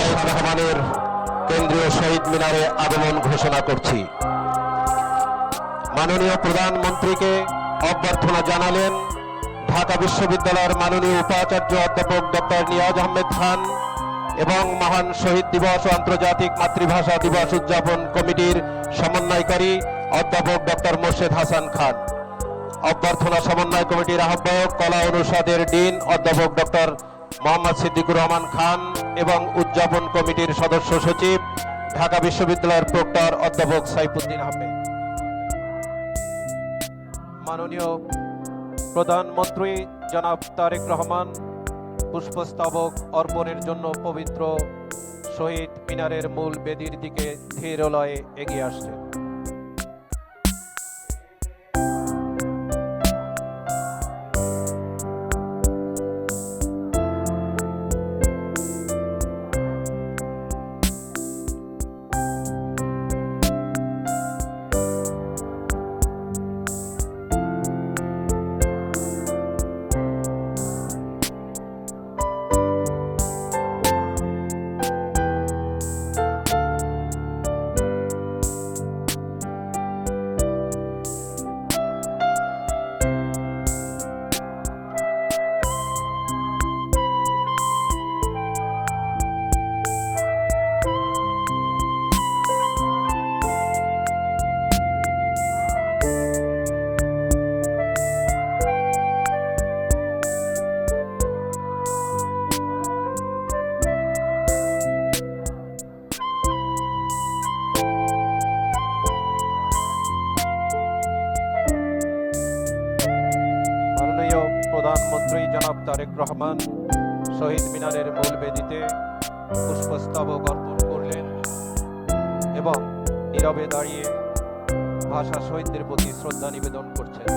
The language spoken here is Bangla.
তারেক রহমানের কেন্দ্রীয় শহীদ মিনারে আগমন ঘোষণা করছি। মাননীয় প্রধানমন্ত্রীকে অভ্যর্থনা জানালেন ঢাকা বিশ্ববিদ্যালয়ের মাননীয় উপাচার্য অধ্যাপক ডক্টর নিয়াজ আহমেদ খান এবং মহান শহীদ দিবস ও আন্তর্জাতিক মাতৃভাষা দিবস উদযাপন কমিটির সমন্বয়কারী অধ্যাপক ডক্টর মোর্শেদ হাসান খান। অভ্যর্থনা সমন্বয় কমিটির আহ্বায়ক কলা অনুষদের ডিন অধ্যাপক ডক্টর মোহাম্মদ সিদ্দিকুর রহমান খান এবং উদযাপন কমিটির সদস্য সচিব ঢাকা বিশ্ববিদ্যালয়ের প্রক্টর অধ্যাপক সাইফুদ্দিন আহমেদ। মাননীয় প্রধানমন্ত্রী জনাব তারেক রহমান পুষ্পস্তবক অর্পণের জন্য পবিত্র শহীদ মিনারের মূল বেদির দিকে ধীর লয়ে এগিয়ে আসছেন। প্রধানমন্ত্রী জনাব তারেক রহমান শহীদ মিনারের মূল বেদিতে পুষ্পস্তবক অর্পণ করলেন এবং নীরবে দাঁড়িয়ে ভাষা শহীদদের প্রতি শ্রদ্ধা নিবেদন করছেন।